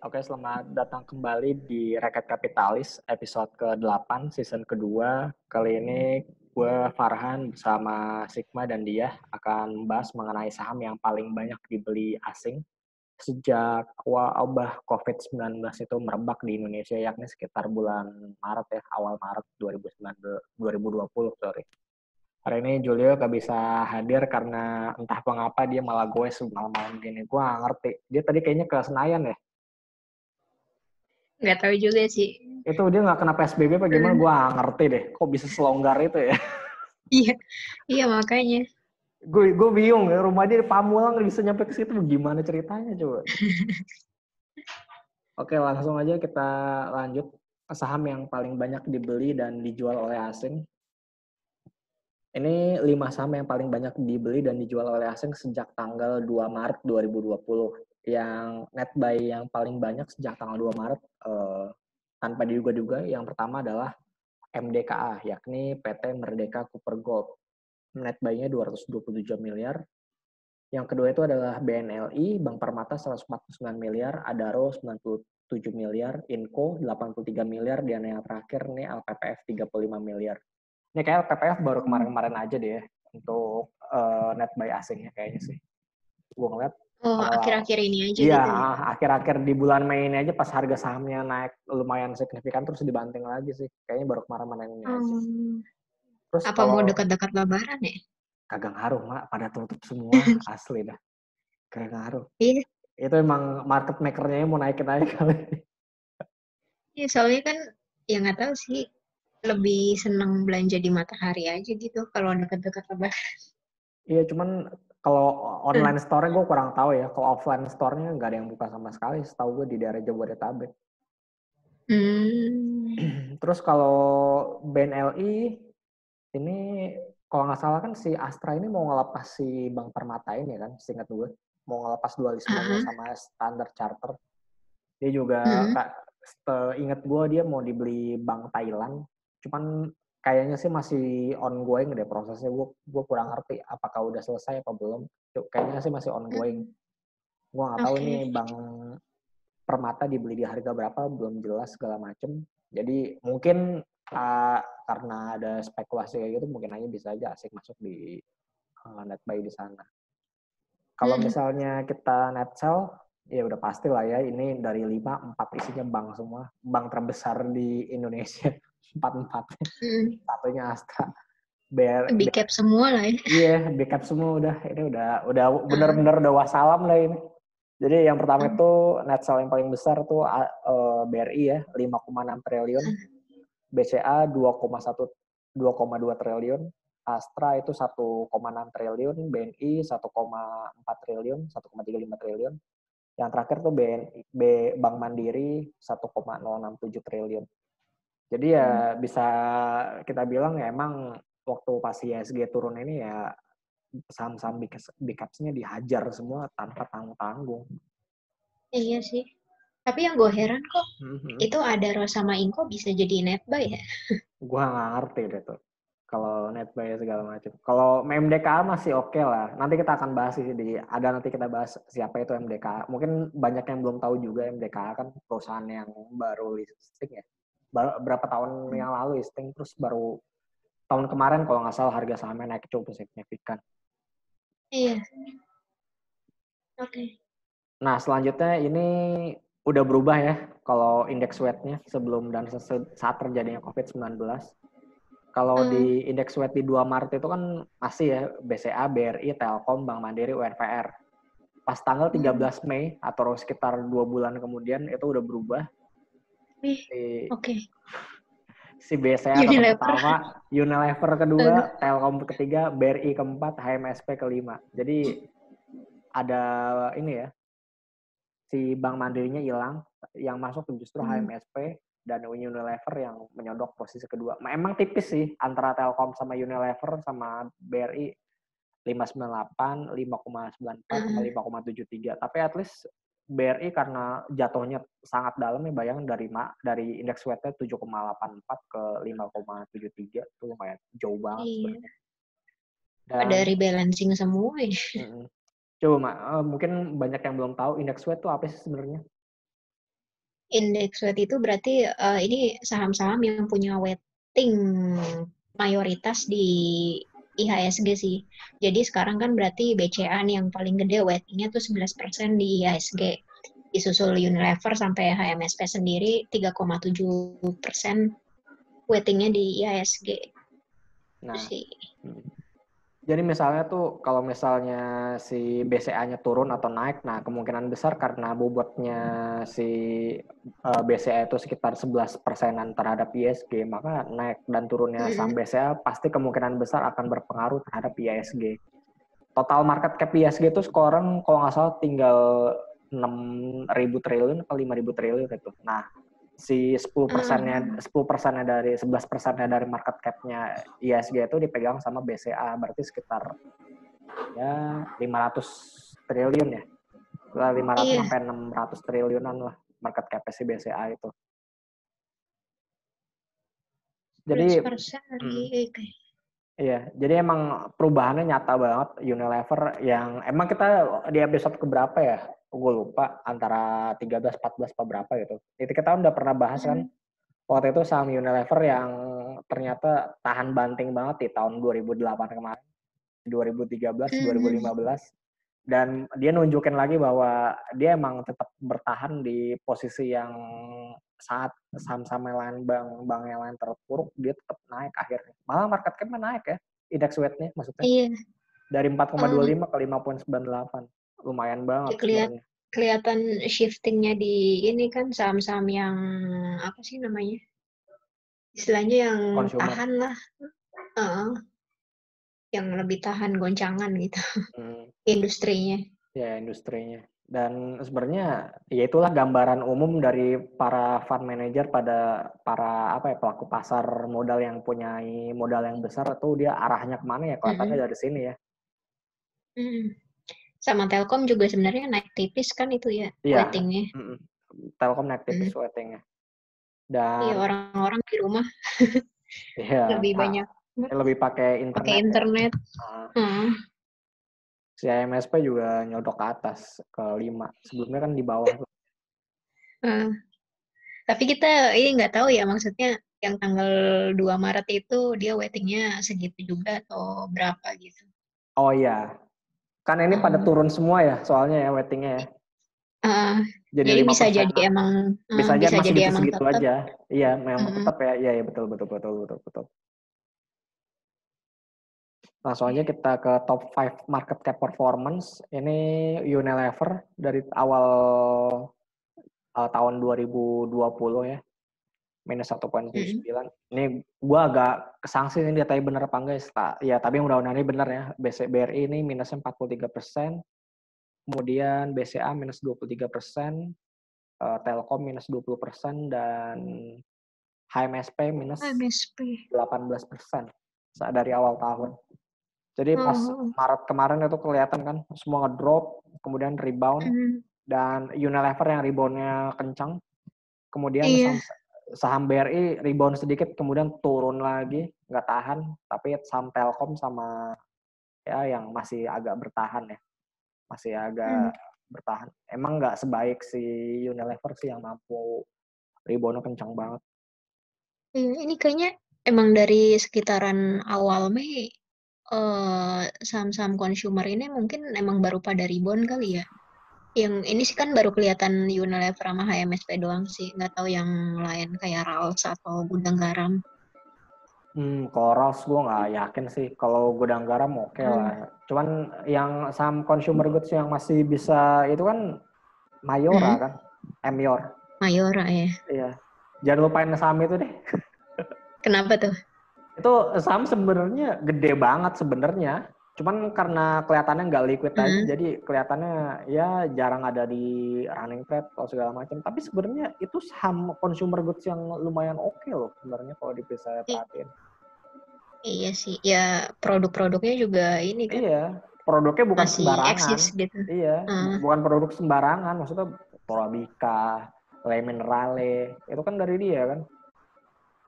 Oke, selamat datang kembali di Rakyat Kapitalis episode ke-8 season kedua. Kali ini gue Farhan bersama Sigma dan dia akan membahas mengenai saham yang paling banyak dibeli asing sejak wabah COVID-19 itu merebak di Indonesia, yakni sekitar bulan Maret ya, awal Maret 2020, sorry. Hari ini Julio gak bisa hadir karena entah mengapa dia malah gue semalam-malam gini. Gue gak ngerti. Dia tadi kayaknya ke Senayan ya. Nggak tahu juga sih. Itu dia nggak kena PSBB apa gimana, gue nggak ngerti deh. Kok bisa selonggar itu ya? Iya, iya makanya. Gue bingung ya, rumah dia di Pamulang nggak bisa nyampe ke situ, gimana ceritanya coba? Oke, langsung aja kita lanjut. Saham yang paling banyak dibeli dan dijual oleh asing. Ini 5 saham yang paling banyak dibeli dan dijual oleh asing sejak tanggal 2 Maret 2020. Yang net buy yang paling banyak sejak tanggal 2 Maret tanpa diduga-duga, yang pertama adalah MDKA, yakni PT Merdeka Cooper Gold. Net buy-nya 227 miliar. Yang kedua itu adalah BNLI, Bank Permata 149 miliar, Adaro 97 miliar, Inco 83 miliar, dan yang terakhir nih LPPF 35 miliar. Ini kayak LPPF baru kemarin-kemarin aja deh untuk net buy asingnya kayaknya sih. Gue ngeliat Oh, awal, akhir-akhir ini aja iya gitu ya. akhir-akhir di bulan Mei ini aja pas harga sahamnya naik lumayan signifikan terus dibanting lagi sih. Kayaknya baru kemarin-kemarin ini aja. Terus Apa mau kalau dekat-dekat Lebaran ya? kagak ngaruh, Mak, pada tutup semua, asli dah. Kagak ngaruh. Iya, Itu emang market maker-nya mau naikin aja kali. iya soalnya kan ya nggak tahu sih. Lebih seneng belanja di Matahari aja gitu kalau dekat-dekat Lebaran. Iya, cuman kalau online store-nya gue kurang tahu ya. Kalau offline store-nya nggak ada yang buka sama sekali. Setahu gue di daerah Jabodetabek. Hmm. Terus kalau BNLI, ini kalau nggak salah kan si Astra ini mau ngelepas si Bank Permata ini kan, seingat gue. Mau ngelepas dualismenya Ah, sama Standard Charter. Dia juga, hmm. ingat gue dia mau dibeli Bank Thailand. Cuman kayaknya sih masih ongoing deh prosesnya. Gue kurang ngerti apakah udah selesai apa belum. Kayaknya sih masih ongoing. Gue nggak tahu Oke. ini Bank Permata dibeli di harga berapa, belum jelas segala macem. Jadi mungkin karena ada spekulasi kayak gitu, mungkin aja bisa aja asik masuk di net buy di sana. Kalau Hmm. misalnya kita net sell, ya udah pasti lah ya, ini dari 5, 4 isinya bank semua. Bank terbesar di Indonesia, 4-4. Hmm. Satunya Astra. BR, Big cap semua lah ya. iya, backup semua udah. Ini udah Ah, bener-bener udah wassalam lah ini. Jadi yang pertama ah, itu net sell yang paling besar tuh BRI ya, 5,6 triliun. ah. BCA 2,2 triliun. Astra itu 1,6 triliun, BNI 1,4 triliun, 1,35 triliun. Yang terakhir tuh Bank Mandiri 1,067 triliun. Jadi Hmm. ya bisa kita bilang ya emang waktu pas ISG turun ini ya saham-saham big caps-nya dihajar semua tanpa tanggung-tanggung. Iya sih. Tapi yang gue heran kok Mm-hmm. itu ada sama Inco bisa jadi net buy ya. Gua nggak ngerti deh tuh. Kalau net buy segala macam. Kalau MDKA masih oke lah. Nanti kita akan bahas sih nanti kita bahas siapa itu MDKA. Mungkin banyak yang belum tahu juga MDKA kan perusahaan yang baru listing ya. Berapa tahun Hmm. yang lalu listing terus baru tahun kemarin kalau nggak salah harga sahamnya naik cukup signifikan. Iya, oke. Nah, selanjutnya ini udah berubah ya kalau indeks weight-nya sebelum dan saat terjadinya COVID-19. Kalau Hmm. di indeks weight di 2 Maret itu kan masih ya BCA, BRI, Telkom, Bank Mandiri, UNPR. Pas tanggal Hmm. 13 Mei atau sekitar 2 bulan kemudian itu udah berubah. Ih, Si, oke. si BCA tetap Unilever. pertama, Unilever kedua, Aduh. Telkom ketiga, BRI keempat, HMSP kelima. Jadi ada ini ya, si Bank Mandirinya hilang, yang masuk justru Hmm. HMSP dan Unilever yang menyodok posisi kedua. Emang tipis sih antara Telkom sama Unilever sama BRI 598, 5,94 sama Ah, 5,73. Tapi at least BRI karena jatuhnya sangat dalam ya, bayangin dari indeks weight-nya 7,84 ke 5,73 itu lumayan jauh banget iya. sebenarnya. Pada Dan rebalancing semua ya. coba mungkin banyak yang belum tahu indeks weight itu apa sih sebenarnya? Index weight itu berarti ini saham-saham yang punya weighting mayoritas di IHSG sih. Jadi sekarang kan berarti BCA nih yang paling gede weightingnya tuh 11% di IHSG. Disusul Unilever sampai HMSP sendiri 3,7% weightingnya di IHSG. Itu Nah, sih. jadi misalnya tuh kalau misalnya si BCA-nya turun atau naik, nah kemungkinan besar karena bobotnya si BCA itu sekitar 11%-an terhadap ISG, maka naik dan turunnya saham BCA pasti kemungkinan besar akan berpengaruh terhadap ISG. Total market cap ISG itu sekarang kalau nggak salah tinggal 6.000 triliun atau 5.000 triliun itu. Nah, si 10%-nya dari 11%-nya dari market cap-nya ISG itu dipegang sama BCA, berarti sekitar ya 500 triliun ya. 500 Iya, sampai 600 triliunan lah market cap si BCA itu. Jadi 11% dari iya, jadi emang perubahannya nyata banget Unilever yang emang kita di episode keberapa ya? Gue lupa antara 13, 14 apa berapa gitu. Itu kita udah pernah bahas kan waktu itu saham Unilever yang ternyata tahan banting banget di tahun 2008 kemarin, 2013, 2015. Dan dia nunjukin lagi bahwa dia emang tetap bertahan di posisi yang saat saham-saham yang lain, bank yang lain terpuruk, dia tetap naik akhirnya. Malah market cap-nya naik ya, index weight-nya maksudnya. Iya. Dari Oh, 4,25 ke 5,98. Lumayan banget ya sebenarnya. kelihatan shiftingnya di ini kan saham-saham yang apa sih namanya? Istilahnya yang Consumer. tahan lah. Heeh, yang lebih tahan goncangan gitu industrinya. Ya, industrinya. Dan sebenarnya ya itulah gambaran umum dari para fund manager pada para apa ya pelaku pasar modal yang punya modal yang besar itu dia arahnya kemana ya kelihatannya Mm-mm. dari sini ya. Mm. Sama Telkom juga sebenarnya naik tipis kan itu ya Iya, weightingnya. Telkom naik tipis Mm. weightingnya. Iya, Dan orang-orang di rumah ya lebih banyak lebih pakai pakai internet ya. internet. Mm. Si MSP juga nyodok ke atas ke 5. Sebelumnya kan di bawah tuh. Mm. Tapi kita ini nggak tahu ya maksudnya yang tanggal 2 Maret itu dia weightingnya segitu juga atau berapa gitu. Oh iya, kan ini pada Mm. turun semua ya soalnya ya weightingnya ya. Uh, Jadi jadi 5%. Bisa aja bisa masih jadi emang gitu-segitu tetap. aja. Iya, memang Mm. tetap ya. Iya, ya, betul, betul, betul, betul, betul. Langsung aja kita ke top 5 market cap performance. Ini Unilever dari awal tahun 2020 ya, minus Mm. 1,79. Ini gua agak kesangsi ini datanya bener apa enggak ya. Tapi mudah-mudahan ini benar ya. BRI ini minusnya 43%, kemudian BCA minus 23%, Telkom minus 20%, dan HMSP minus MSP. 18% dari awal tahun. Jadi pas Oh. Maret kemarin itu kelihatan kan semua ngedrop, kemudian rebound, Mm. dan Unilever yang reboundnya kencang, kemudian Iya. saham BRI rebound sedikit, kemudian turun lagi, nggak tahan, tapi saham Telkom sama ya yang masih agak bertahan ya, masih agak Mm. bertahan. Emang nggak sebaik si Unilever sih yang mampu reboundnya kencang banget. Iya, ini kayaknya emang dari sekitaran awal Mei saham-saham consumer ini mungkin emang baru pada rebound kali ya. Yang ini sih kan baru kelihatan Unilever sama HMSP doang sih. Nggak tahu yang lain kayak Ralls atau Gudang Garam. Kalau Ralphs gue nggak yakin sih. Kalau gudang garam oke Hmm. lah. Cuman yang saham consumer goods yang masih bisa itu kan Mayora Hmm. kan, Emior. Mayora ya. Iya. Jangan lupain saham itu deh. Kenapa tuh? Itu saham sebenarnya gede banget sebenarnya. Cuman karena kelihatannya nggak liquid aja, Hmm. jadi kelihatannya ya jarang ada di running trade atau segala macam. Tapi sebenarnya itu saham consumer goods yang lumayan oke loh sebenarnya kalau bisa I- perhatiin. iya sih. Ya produk-produknya juga ini kan Iya, produknya bukan masih sembarangan. eksis gitu. Iya, Hmm. bukan produk sembarangan. Maksudnya Torabika, Le Minerale, itu kan dari dia kan.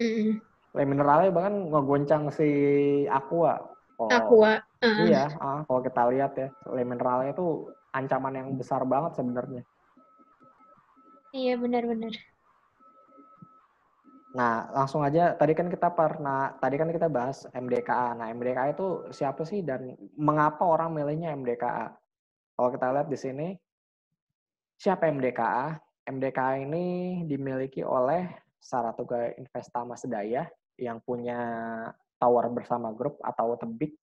Hmm. Le Minerale bahkan ngegoncang si Aqua. Oh, Aqua. iya, kalau kita lihat ya, Le Minerale itu ancaman yang besar banget sebenarnya. Iya benar-benar. Nah, langsung aja tadi kan kita bahas MDKA. Nah, MDKA itu siapa sih dan mengapa orang milihnya MDKA? Kalau kita lihat di sini, siapa MDKA? MDKA ini dimiliki oleh Saratoga Investama Sedaya yang punya Tower Bersama Group atau Tebik,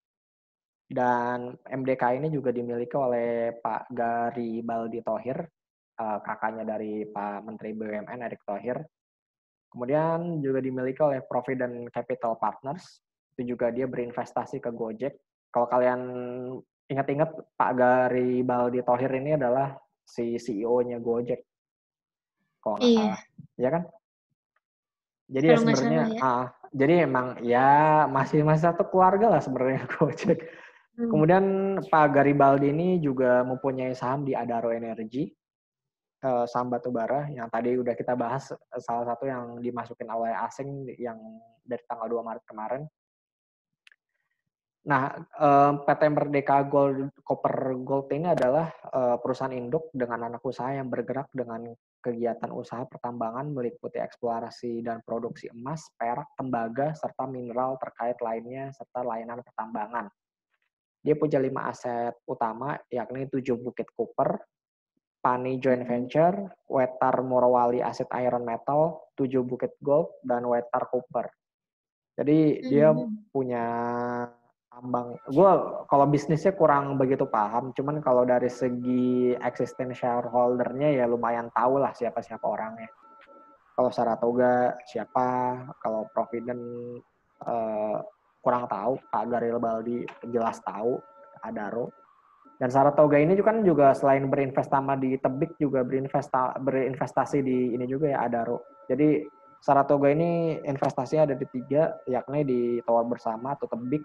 dan MDKA ini juga dimiliki oleh Pak Garibaldi Thohir, kakaknya dari Pak Menteri BUMN Erick Thohir. Kemudian juga dimiliki oleh Provident Capital Partners, itu juga dia berinvestasi ke Gojek. Kalau kalian ingat-ingat, Pak Garibaldi Thohir ini adalah si CEO-nya Gojek, kalau nggak Iya, salah, ya kan? Jadi ya kalau nggak sebenarnya, salah ya. jadi emang ya masih satu keluarga lah sebenarnya Gojek. Hmm. Kemudian Pak Garibaldi ini juga mempunyai saham di Adaro Energy, saham batubara yang tadi udah kita bahas, salah satu yang dimasukin oleh asing yang dari tanggal 2 Maret kemarin. Nah, PT Merdeka Copper Gold ini adalah perusahaan induk dengan anak usaha yang bergerak dengan kegiatan usaha pertambangan meliputi eksplorasi dan produksi emas, perak, tembaga, serta mineral terkait lainnya, serta layanan pertambangan. Dia punya 5 aset utama, yakni 7 Bukit Copper, Pani Joint Venture, Wetar Morowali Aset Iron Metal, 7 Bukit Gold, dan Wetar Copper. Jadi dia punya tambang. Gue kalau bisnisnya kurang begitu paham, cuman kalau dari segi existing shareholder-nya ya lumayan tahu lah siapa-siapa orangnya. Kalau Saratoga siapa, kalau Provident kurang tahu, Pak Garibaldi jelas tahu, Adaro. Dan Saratoga ini juga selain berinvestasi di Tebik juga berinvestasi di ini juga ya, Adaro. Jadi Saratoga ini investasinya ada di 3, yakni di Tower Bersama atau Tebik,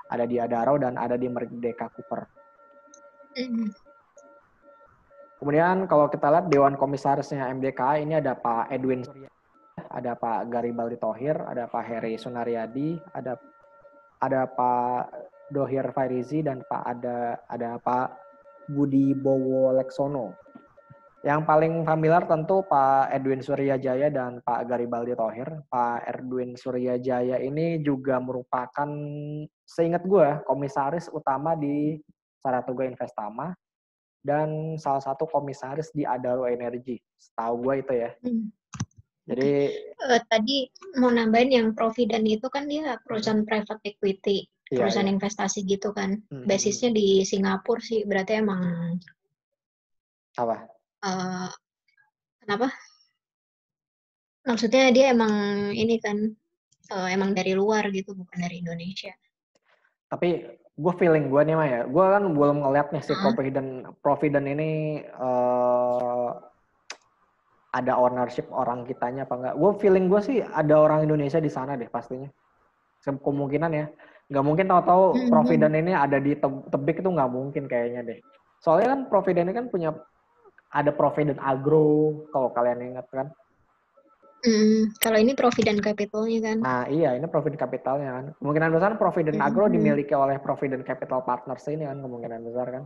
ada di Adaro, dan ada di Merdeka Cooper. Kemudian kalau kita lihat Dewan Komisarisnya MDKA ini ada Pak Edwin Surya, ada Pak Garibaldi Thohir, ada Pak Heri Sunaryadi, ada Pak Dohir Fairizi, dan ada Pak Budi Bowo Leksono. Yang paling familiar tentu Pak Edwin Suryajaya dan Pak Garibaldi Thohir. Pak Edwin Suryajaya ini juga merupakan, seingat gue, komisaris utama di Saratoga Investama dan salah satu komisaris di Adaro Energy. Setahu gue itu ya. Jadi tadi mau nambahin yang Provident itu kan dia perusahaan private equity, perusahaan investasi gitu kan. Basisnya di Singapura sih, berarti emang apa? Kenapa? Maksudnya dia emang ini kan emang dari luar gitu, bukan dari Indonesia. Tapi gue feeling gue nih Maya, ya, gue kan belum ngeliat nih si Provident ini ada ownership orang kitanya apa enggak. Gue feeling gue sih ada orang Indonesia di sana deh pastinya. Kemungkinan ya. Nggak mungkin tahu-tahu Provident ini ada di Tebik, itu nggak mungkin kayaknya deh. Soalnya kan Provident ini kan punya, ada Provident Agro, kalau kalian ingat kan. Kalau ini Provident Capitalnya kan. Nah iya, ini Provident Capitalnya kan. Kemungkinan besar Provident Agro dimiliki oleh Provident Capital Partners ini kan, kemungkinan besar kan.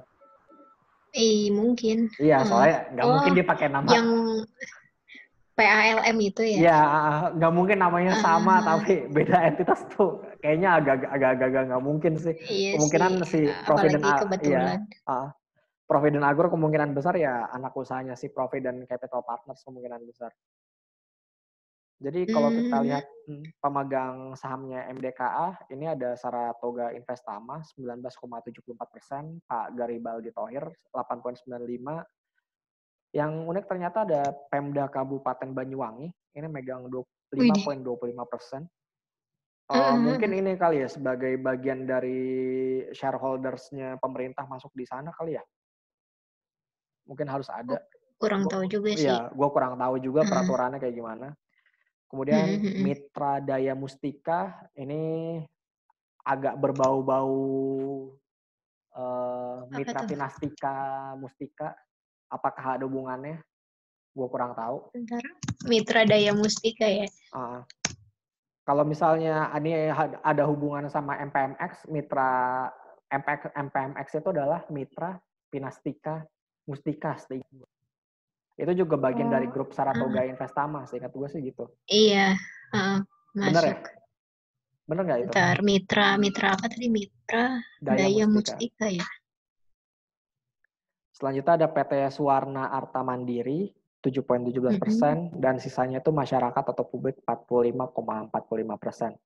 Mungkin. Iya, soalnya nggak mungkin dipakai nama. Yang PALM itu ya? Iya, nggak mungkin namanya sama tapi beda entitas tuh. Kayaknya agak nggak mungkin sih. Iya Kemungkinan sih, si Provident apalagi kebetulan. Provident Agro kemungkinan besar ya anak usahanya si Provident Capital Partners kemungkinan besar. Jadi kalau kita lihat pemegang sahamnya MDKA, ini ada Saratoga Investama 19,74%, Pak Garibaldi Thohir 8,95%. Yang unik ternyata ada Pemda Kabupaten Banyuwangi, ini megang 5,25%. Mungkin ini kali ya sebagai bagian dari shareholders-nya pemerintah masuk di sana kali ya. Mungkin harus ada. Kurang tahu juga sih. Iya, gue kurang tahu juga peraturannya kayak gimana. Kemudian Mitra Daya Mustika ini agak berbau-bau Mitra Pinastika Mustika. Apakah ada hubungannya? Gue kurang tahu. Bentar. Mitra Daya Mustika ya. Kalau misalnya ini ada hubungan sama MPMX, Mitra MPMX itu adalah Mitra Pinastika Mustika. Itu juga bagian dari Oh, grup Saratoga Investama, seingat gue sih gitu. iya, Bener ya? masuk. Bener nggak itu? Ntar mitra apa tadi? Mitra Daya Daya Mustika. Mustika ya. Selanjutnya ada PT Suwarna Arta Mandiri 7,17%, dan sisanya itu masyarakat atau publik 45,45%.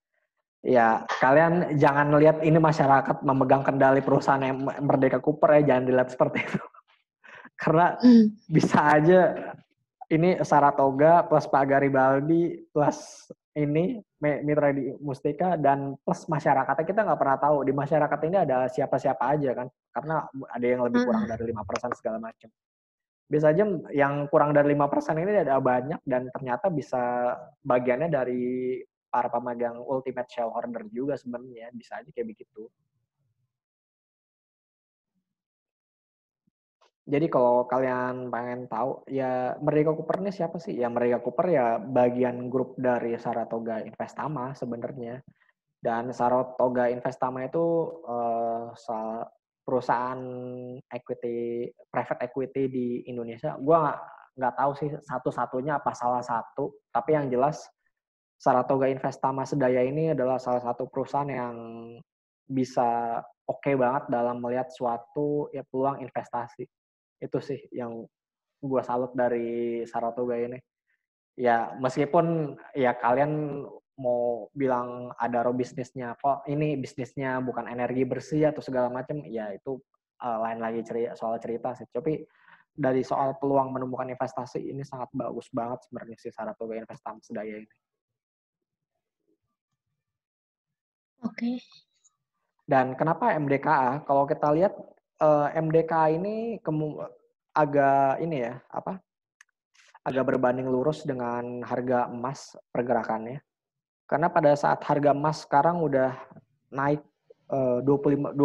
Ya, kalian jangan lihat ini masyarakat memegang kendali perusahaan yang Merdeka Cooper ya, jangan dilihat seperti itu. Karena bisa aja ini Saratoga plus Pak Garibaldi plus ini Mitra di Mustika dan plus masyarakatnya, kita nggak pernah tahu di masyarakat ini ada siapa-siapa aja kan, karena ada yang lebih kurang dari 5% segala macam. Bisa aja yang kurang dari 5% ini ada banyak dan ternyata bisa bagiannya dari para pemegang ultimate shareholder juga sebenarnya, bisa aja kayak begitu. Jadi kalau kalian pengen tahu, ya Merdeka Cooper ini siapa sih? Ya Merdeka Cooper ya bagian grup dari Saratoga Investama sebenarnya. Dan Saratoga Investama itu perusahaan equity, private equity di Indonesia. Gua nggak tahu sih satu-satunya apa salah satu, tapi yang jelas Saratoga Investama Sedaya ini adalah salah satu perusahaan yang bisa oke banget dalam melihat suatu ya peluang investasi. Itu sih yang gue salut dari Saratoga ini. Ya meskipun ya kalian mau bilang ada bisnisnya, kok ini bisnisnya bukan energi bersih atau segala macam, ya itu lain lagi soal cerita sih. Tapi dari soal peluang menemukan investasi ini sangat bagus banget sebenarnya si Saratoga Investama Sedaya ini. Oke. Dan kenapa MDKA? Kalau kita lihat MDKA ini agak ini ya, agak berbanding lurus dengan harga emas pergerakannya. Karena pada saat harga emas sekarang udah naik 29%,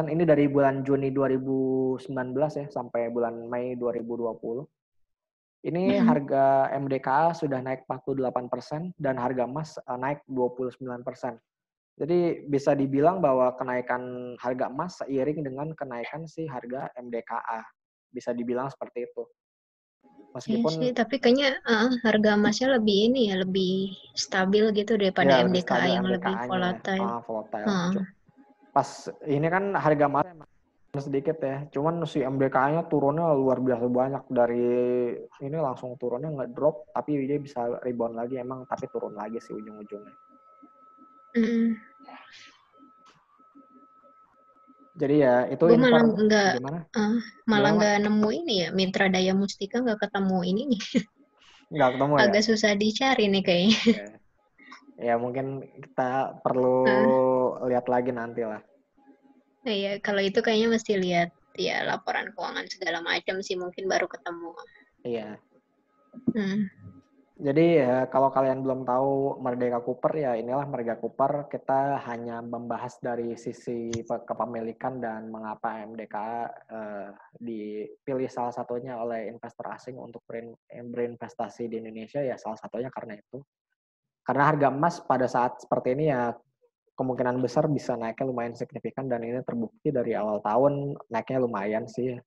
ini dari bulan Juni 2019 ya sampai bulan Mei 2020. Ini harga MDKA sudah naik 48% dan harga emas naik 29%. Jadi bisa dibilang bahwa kenaikan harga emas seiring dengan kenaikan si harga MDKA. Bisa dibilang seperti itu. Iya Meskipun sih, tapi kayaknya harga emasnya lebih ini ya, lebih stabil gitu daripada ya lebih MDKA stabil yang lebih MDKA-nya, volatile. volatile. Pas ini kan harga emas sedikit ya, cuman si MDKA-nya turunnya luar biasa banyak, dari ini langsung turunnya nggak drop, tapi dia bisa rebound lagi emang, tapi turun lagi sih ujung-ujungnya. Jadi ya itu Gue malah nggak gimana? malah Gimana, nggak nemu ini ya, Mitra Daya Mustika nggak ketemu ini nih. nggak ketemu ya? Agak susah dicari nih kayaknya. Ya mungkin kita perlu lihat lagi nanti lah. Iya, kalau itu kayaknya mesti lihat ya laporan keuangan segala macam sih, mungkin baru ketemu. Iya. Jadi ya kalau kalian belum tahu Merdeka Cooper, ya inilah Merdeka Cooper. Kita hanya membahas dari sisi kepemilikan dan mengapa MDKA dipilih salah satunya oleh investor asing untuk berinvestasi di Indonesia, ya salah satunya karena itu. Karena harga emas pada saat seperti ini ya kemungkinan besar bisa naiknya lumayan signifikan, dan ini terbukti dari awal tahun naiknya lumayan sih.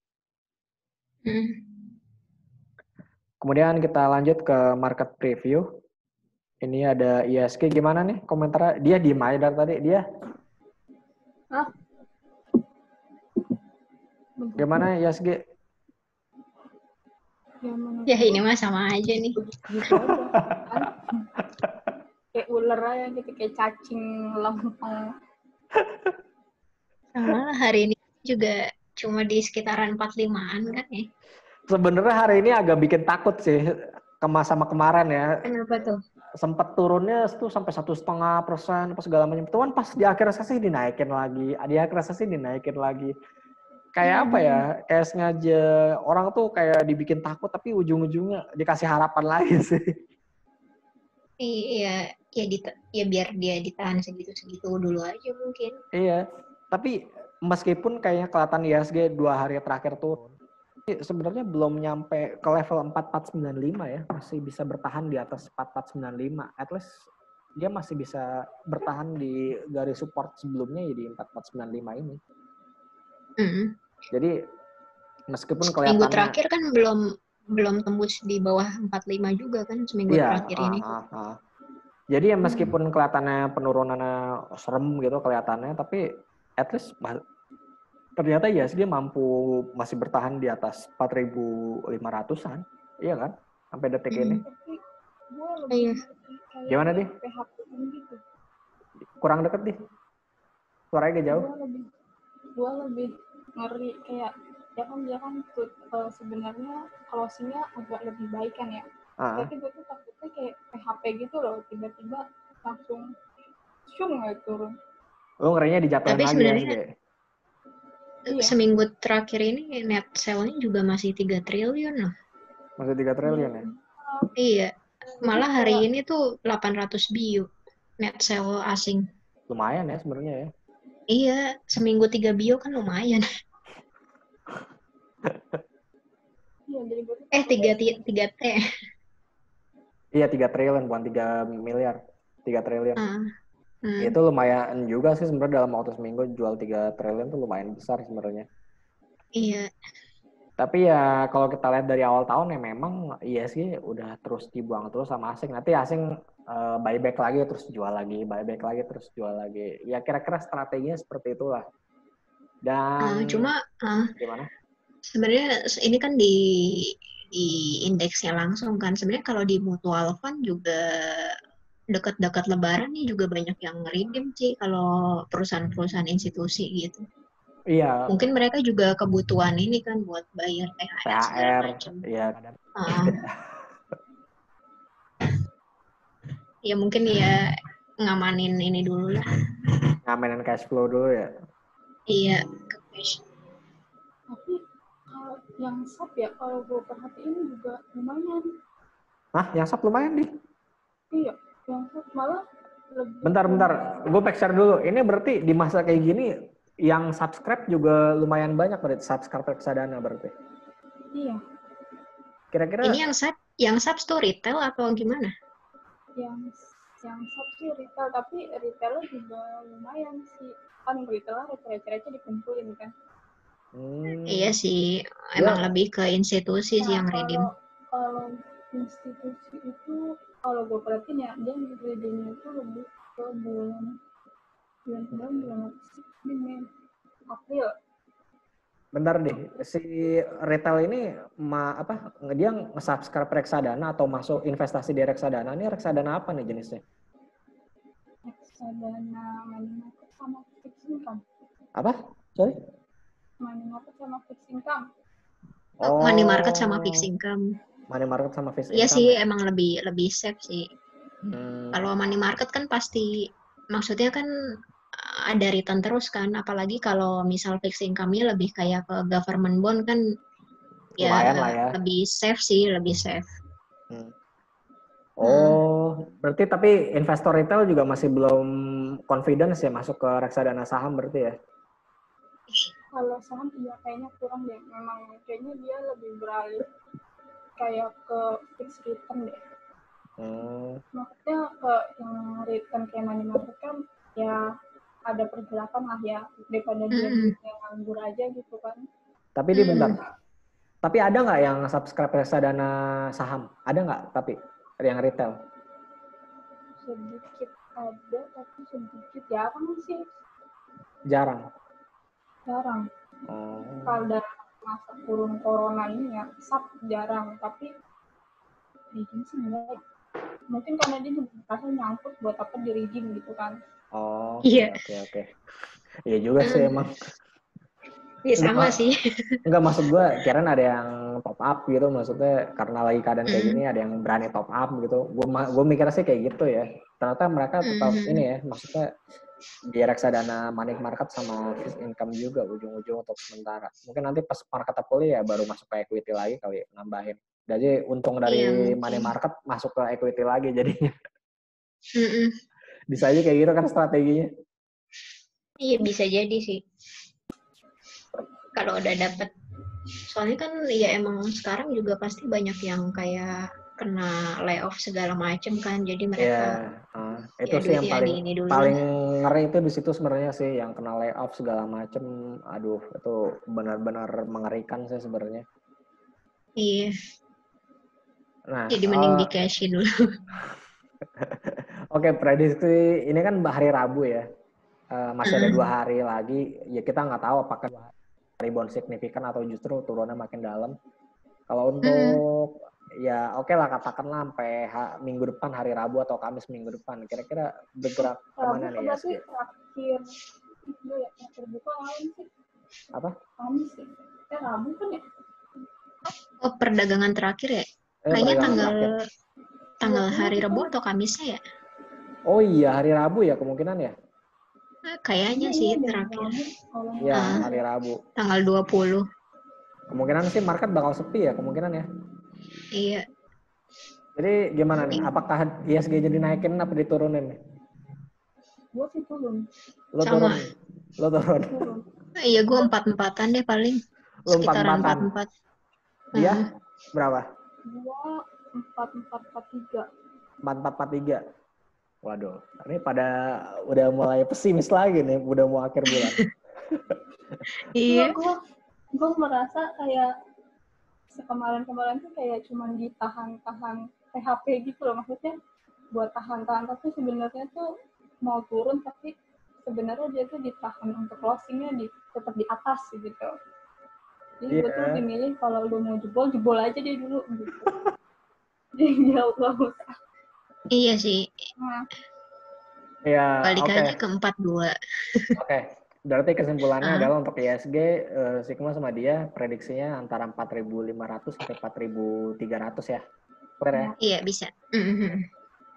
Kemudian kita lanjut ke market preview. Ini ada ISG, gimana nih komentarnya? Dia diem aja dari tadi. Dia gimana ISG? Ya ini mah sama aja nih. Gitu aja kan. Kayak ular aja gitu, kayak cacing lempeng. Sama lah, hari ini juga cuma di sekitaran 45-an kan ya. Sebenarnya hari ini agak bikin takut sih sama kemarin ya. Kenapa tuh? Sempat turunnya tuh sampai 1,5% apa segala macam. Cuman pas di akhir sesi dinaikin lagi. Di akhir sesi dinaikin lagi. Kayak apa ya? Kayak sengaja orang tuh kayak dibikin takut, tapi ujung-ujungnya dikasih harapan lagi sih. Iya, ya biar dia ditahan segitu-segitu dulu aja mungkin. Iya, tapi meskipun kayaknya kelihatan ISG 2 hari terakhir turun, sebenarnya belum nyampe ke level 4495 ya, masih bisa bertahan di atas 4495. At least dia masih bisa bertahan di garis support sebelumnya ya di 4495 ini. Jadi meskipun kelihatannya minggu terakhir kan belum belum tembus di bawah 45 juga kan seminggu Iya, terakhir ini. Jadi ya meskipun kelihatannya penurunannya serem gitu kelihatannya, tapi at least ternyata ya dia mampu masih bertahan di atas 4.500-an. Iya kan? Sampai detik ini. Tapi gue lebih Iya. kayak Gimana, Di? PHP gitu. Kurang deket, Di. Suaranya agak jauh. Gue lebih ngeri kayak dia kan sebenarnya closingnya agak lebih baik kan ya. Tapi gue tuh takutnya kayak PHP gitu loh, tiba-tiba langsung turun. Lo ngerinya dijatuhin Tapi lagi sebenarnya ya, Iya. seminggu terakhir ini net sale-nya juga masih 3 triliun loh. Masih 3 triliun ya? Iya. Malah hari ini tuh 800 bio net sale asing. Lumayan ya sebenarnya ya. Iya, seminggu 3 bio kan lumayan. Iya, jadi 3 T. Iya 3 triliun, bukan 3 miliar. 3 triliun. Itu lumayan juga sih sebenarnya dalam waktu seminggu jual 3 triliun tuh lumayan besar sebenarnya. Iya. Tapi ya kalau kita lihat dari awal tahun ya memang iya sih udah terus dibuang terus sama asing. Nanti asing buyback lagi terus jual lagi, buyback lagi terus jual lagi. Ya kira-kira strateginya seperti itulah. Dan Cuma gimana? sebenarnya ini kan di indeksnya langsung kan. Sebenarnya kalau di mutual fund juga dekat-dekat lebaran nih juga banyak yang redeem sih kalau perusahaan-perusahaan institusi gitu. Iya. Mungkin mereka juga kebutuhan ini kan buat bayar THR segala macam. Iya. Ya mungkin ya ngamanin ini dulu lah. Ngamenin cash flow dulu ya. Iya, ke cash. Tapi kalau yang SAP ya kalau gue perhatiin juga lumayan. Hah, yang SAP lumayan di? Iya, yang SAP malah lebih. Bentar. Gue share dulu. Ini berarti di masa kayak gini yang subscribe juga lumayan banyak berarti subscribe reksadana berarti. Iya. Kira-kira ini yang subs tuh retail atau gimana? Yang SAP sih retail, tapi retailnya juga lumayan sih. Kan retailnya receh-receh dikumpulin kan. Iya sih, emang lebih ke institusi sih yang redeem. Kalau institusi itu, kalau gue perhatiin ya, dia redeemnya itu lebih ke bulan April. Bentar deh, si retail ini dia nge-subscribe reksadana atau masuk investasi di reksadana? Ini reksadana apa nih jenisnya? Reksadana money market sama fixed income. Apa? Sorry? Money market sama fixed income. Money market sama fixed income. Money market sama fixed iya income. Iya sih, ya? emang lebih safe sih. Kalau money market kan pasti, maksudnya kan ada return terus kan, apalagi kalau misal fixed income-nya lebih kayak ke government bond kan, lumayan lah ya. Lebih safe sih, lebih safe. Berarti tapi investor retail juga masih belum confidence ya masuk ke reksadana saham berarti ya? Kalau saham iya kayaknya kurang deh. Memang kayaknya dia lebih beralih kayak ke fixed return deh. Maksudnya ke yang return kayak money market kan ya ada pergerakan lah ya daripada dia nganggur aja gitu kan. Tapi di bentar. Tapi ada nggak yang subscribe reksadana saham? Ada nggak tapi yang retail? Sedikit ada, tapi sedikit jarang sih. Jarang? Kalau dalam masa turun corona ini ya, SAP jarang. Tapi redeem sih enggak. Mungkin karena dia dikasih nyangkut buat apa di redeem gitu kan. Iya. Oke. Iya juga sih emang. Iya sama sih. Enggak, maksud gue kirain ada yang top up gitu, maksudnya karena lagi keadaan kayak gini ada yang berani top up gitu. Gue mikirnya sih kayak gitu ya. Ternyata mereka tetap ini ya, maksudnya di reksadana money market sama fixed income juga ujung-ujung untuk sementara. Mungkin nanti pas market pulih ya baru masuk ke equity lagi kali nambahin. Jadi untung dari money market masuk ke equity lagi jadinya. Bisa aja kayak gitu kan strateginya. Iya bisa jadi sih. Kalau udah dapet, soalnya kan ya emang sekarang juga pasti banyak yang kayak kena layoff segala macem kan, jadi mereka itu sih yang paling ngeri itu di situ sebenarnya sih, yang kena layoff segala macem. Aduh, itu benar-benar mengerikan sih sebenarnya. Iya. Nah, Jadi mending di cash dulu. Oke, prediksi ini kan hari Rabu ya. Masih ada 2 hari lagi. Ya kita nggak tahu apakah rebound signifikan atau justru turunnya makin dalam. Kalau untuk ya oke lah katakanlah sampai minggu depan hari Rabu atau Kamis minggu depan. Kira-kira bergerak kemana nih berarti IHSG? terakhir itu ya terbuka lain sih. Apa? Kamis sih. Rabu kan ya? Oh, perdagangan terakhir ya? Kayaknya tanggal hari Rabu atau Kamisnya ya? Oh iya, hari Rabu ya kemungkinan ya? Kayaknya sih terakhir. Iya, hari Rabu. Tanggal 20. Kemungkinan sih market bakal sepi ya, kemungkinan ya. Iya. Jadi gimana nih? Apakah IHSG jadi naikin apa diturunin nih? Gue sih turun. Lo turun. Iya, gue 4-4-an deh paling. Lo Sekitaran 4-4-an. Dia berapa? Gua 4-4-4-3. 4-4-4-3. Waduh, ini pada udah mulai pesimis lagi nih, udah mau akhir bulan. Iya. Gue merasa kayak kemarin-kemarin tuh kayak cuma ditahan-tahan PHP gitu loh, maksudnya buat tahan-tahan, tapi sebenarnya tuh mau turun tapi sebenarnya dia tuh ditahan untuk closingnya tetap di atas gitu. Jadi gue tuh lebih milih kalau lu mau jebol aja deh dulu gitu. Jadi jauh gak usah. Iya sih. Ya, balik aja ke 42. Oke. Berarti kesimpulannya adalah untuk IHSG, Sigma sama dia prediksinya antara 4.500 sampai 4.300 ya. Clear ya? Iya, bisa.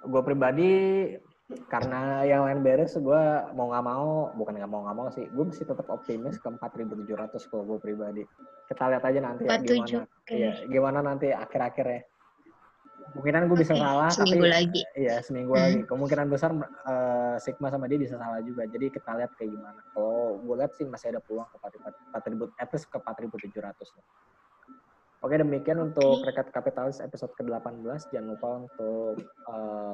Gue pribadi, karena yang lain beres, gue mau nggak mau sih, gue masih tetap optimis ke 4.700 kalau gue pribadi. Kita lihat aja nanti ya gimana. Iya, gimana nanti akhir-akhirnya. Kemungkinan gue bisa salah, seminggu tapi lagi. Iya, seminggu lagi. Kemungkinan besar Sigma sama dia bisa salah juga. Jadi kita lihat kayak gimana. Kalau gue lihat sih masih ada peluang ke 4.000, at least ke 4.700. Oke, demikian untuk Rekat Kapitalis episode ke-18. Jangan lupa untuk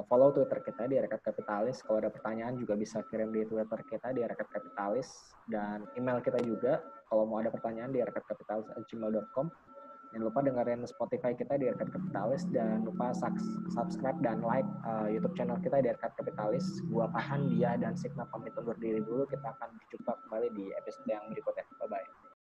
follow Twitter kita di Rekat Kapitalis. Kalau ada pertanyaan juga bisa kirim di Twitter kita di Rekat Kapitalis. Dan email kita juga kalau mau ada pertanyaan di rekatkapitalis@gmail.com. Jangan lupa dengerin Spotify kita di Rekat Kapitalis. Dan lupa subscribe dan like YouTube channel kita di Rekat Kapitalis. Gua Farhan, dia, dan Sigma pamit undur diri dulu. Kita akan berjumpa kembali di episode yang berikutnya. Bye-bye.